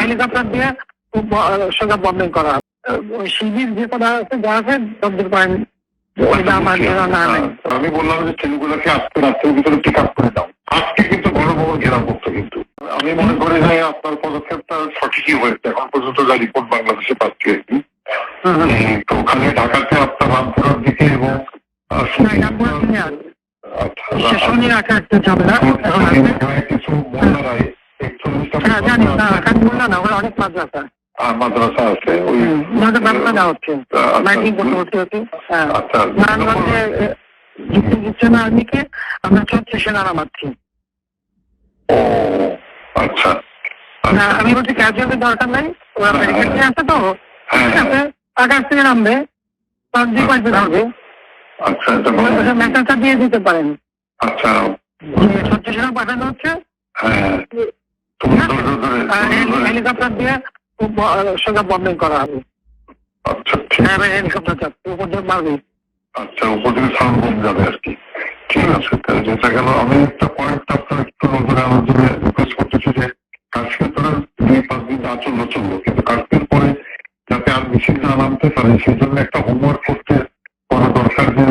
Helicopter দিয়ে সোজা বন্ধন করা হবে। ওই শিবির যে করা আছে যা আছে তদ্দুর পয়েন্ট আমি বললাম যে ছেলেগুলোকে আজকে রাত্রের ভিতরে পিক আপ করে দাও। আজকে কিন্তু গণভবন ঘেরাও করতো, কিন্তু আমি মনে করি যে আপনার পদক্ষেপটা সঠিকই হয়েছে। এখন পর্যন্ত যা রিপোর্ট বাংলাদেশে পাচ্ছি আর কি, তো ওখানে ঢাকাতে আপনার রামপুরার দিকে এবং কিছু মোল্লারায় 41টা মাদ্রাসা আছে, ওই আর্মিকে আমরা 36 সেনা নামাচ্ছি। ও আচ্ছা, আমি বলছি ক্যাজুয়ালি দরকার নাই, ওরা মেডিকেল নিয়ে আসে তো আকাশ থেকে নামবে, 2 পাঁচবে ধরবে। আচ্ছা, মেসেজটা দিয়ে দিতে পারেন। আচ্ছা, 36 সেনা পাঠানো হচ্ছে, হেলিকপ্টার দিয়ে সোজা বন্ধন করা হবে। আচ্ছা, হেলিকপ্টার যাচ্ছে উপর দিয়ে মারবে। আচ্ছা, উপর থেকে সাউন্ড কম যাবে আর কি। ঠিক আছে, যেটা গেল। আমি একটা পয়েন্ট আপনার একটু নজরে আনার জন্য রিকোয়েস্ট করতেছি যে কাশ্মীর তো 2-5 দিন আচরণ চললো, কিন্তু কাশ্মীর পরে যাতে আর মিছিল না নামতে পারে সেই জন্য একটা হোমওয়ার্ক করতে করা দরকার। যে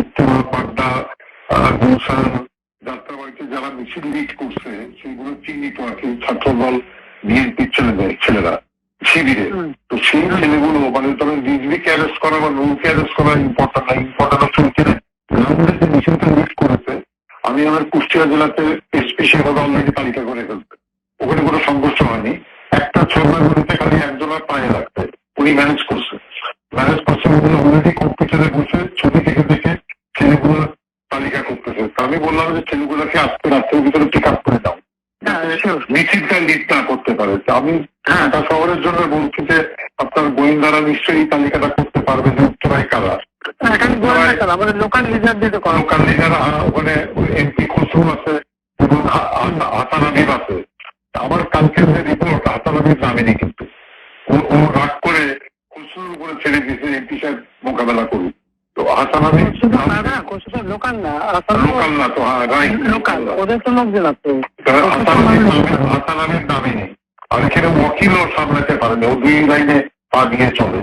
উত্তরা, পাড্ডা, গুলশান, যাত্রাবাড়িতে যারা মিছিল লিড করছে সেগুলো চিহ্নিত আর কি, ছাত্রদল, বিএনপির ছেলেরা শিবিরে। তো সেই ছেলেগুলো মানে ধরেন রিজভিকে অ্যারেস্ট করা বা রুলকে অ্যারেস্ট করা ইম্পর্টেন্ট না, ইম্পর্টেন্ট হচ্ছে যে মিছিলটা লিড করেছে। আমি আমার কুষ্টিয়া জেলাতে এসপি সেভাবে অলরেডি তালিকা করে ফেলতে, ওখানে কোনো সংঘর্ষ হয়নি। একটা ছোটবাড়িতে খালি একজনের পায়ে লাগছে, উনি ম্যানেজ করছে অলরেডি কম্পিউটারে বসে ছবি দেখে ছেলেগুলোর তালিকা করতেছে। আমি বললাম যে ছেলেগুলোকে আজকে রাত্রের ভিতরে পিক আপ করে দাও, মিছিলটা লিড না করতে পারে। আমি ঢাকা শহরের জন্য বলছি যে আপনার গোয়েন্দারা নিশ্চয়ই তালিকাটা করতে পারবে যে উত্তরায় কারা। লোকাল লিডার ওখানে এমপি খসরু আছে এবং হাসান হাবিব আছে। আমার কালকের যে রিপোর্ট, হাসান হাবিব নামেনি, কিন্তু ও রাগ করে খসরুর উপরে ছেড়ে দিয়েছে এমপি সাহেব মোকাবেলা করুন। তো হাসান হাবিব লোকাল না তো, ওদের তো লোকজন আছে, হাসান হাবিব নামেনি। আর এখানে ওয়াকিলও সামলাতে পারে না, ও 2 লাইনে পা দিয়ে চলে।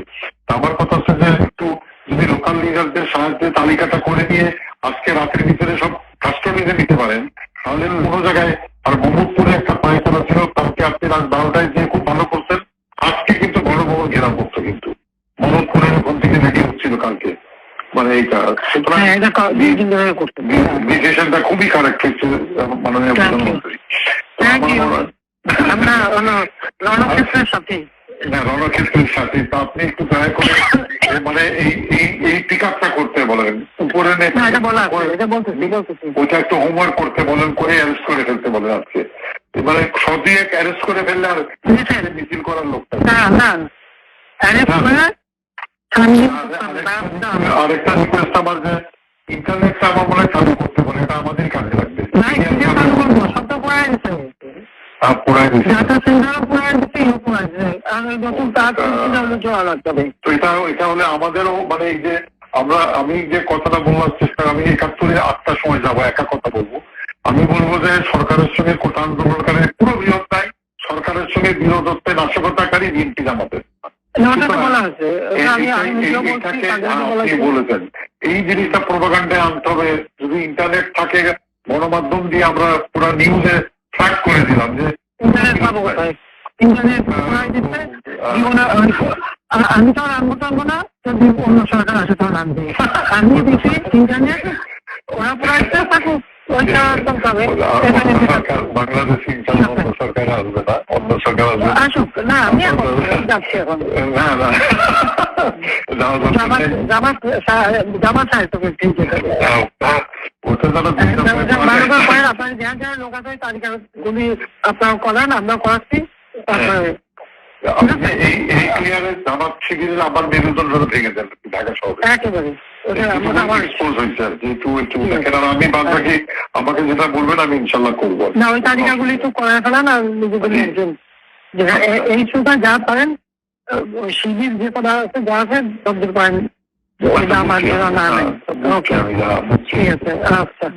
আমার কথা হচ্ছে যে একটু যদি লোকাল লিডারদের সাহায্যে তালিকাটা করে নিয়ে আজকে রাতের ভিতরে সব কাস্টডিতে নিতে পারেন, তাহলে কোনো জায়গায়। আর মোহাম্মদপুরে একটা পায়খানা ছিল, কালকে আপনি রাত 12টায় যে খুব ভালো করতেন, আজকে কিন্তু গণভবন ঘেরাও করতো, কিন্তু মোহাম্মদপুরের ওখান থেকে রেডি হচ্ছিল কালকে, মানে এইটা। সুতরাং ডিসিশনটা খুবই কারেক্ট হচ্ছে মাননীয় প্রধানমন্ত্রী। রণক্ষেত্রের সাথে আপনি একটু দয়া করে মানে এই পিক আপটা করতে বলেন, উপরে ওইটা একটু হোমওয়ার্ক করতে বলেন, করে অ্যারেস্ট করে ফেলতে বলেন আজকে। মানে সদিয়ে অ্যারেস্ট করে ফেললে আর মিছিল করার লোকটা। আরেকটা রিকোয়েস্ট আমার, যে ইন্টারনেটটা আমার মনে হয় চালু করতে বলে, এটা আমাদেরই কাজে লাগবে। এটা হলে আমাদেরও মানে এই যে আমি যে কথাটা বলবার চেষ্টা, আমি 71-এ 8টার সময় যাবো, একা কথা বলবো। আমি বলবো যে সরকারের সঙ্গে কোটা আন্দোলনকারী পুরো বিরোধটাই সরকারের সঙ্গে বিরোধত্বে নাশকতাকারী বিএনপি জামাতের। বলেছেন এই জিনিসটা প্রোপাগান্ডায় আনতে হবে। যদি ইন্টারনেট থাকে, গণমাধ্যম দিয়ে আমরা পুরো নিউজে ট্র্যাক করে দিলাম যে আমি তো আর আনবো টানবো না, যদি অন্য সরকার আসে তখন আনবে। আমি দিচ্ছি ইন্টারনেট, ওরা পুরো থাকুক, ওইটা একদম পাবে। বাংলাদেশ সরকার আসবে না, অন্য সরকার আসবে, আসুক না। আমি এখন যাচ্ছি, এখন জামাত সাহিত্য আপনার যা যা লোক আছে তালিকাগুলি আপনারা করান, আমরা করাচ্ছি। জামাত শিবিরের আবার মেরুদণ্ড ভেঙে দেন ঢাকা শহরে একেবারে। আমি বাদ বাকি আমাকে যেটা বলবেন আমি ইনশাল্লাহ করবো না। ওই তালিকাগুলি তো করে ফেলান, আর এই সুতা যা পারেন, ওই শিবির যে কথা আছে যা আছে তদ্দুর পারেন, ওইটা আমার না। ওকে, ঠিক আছে, আচ্ছা।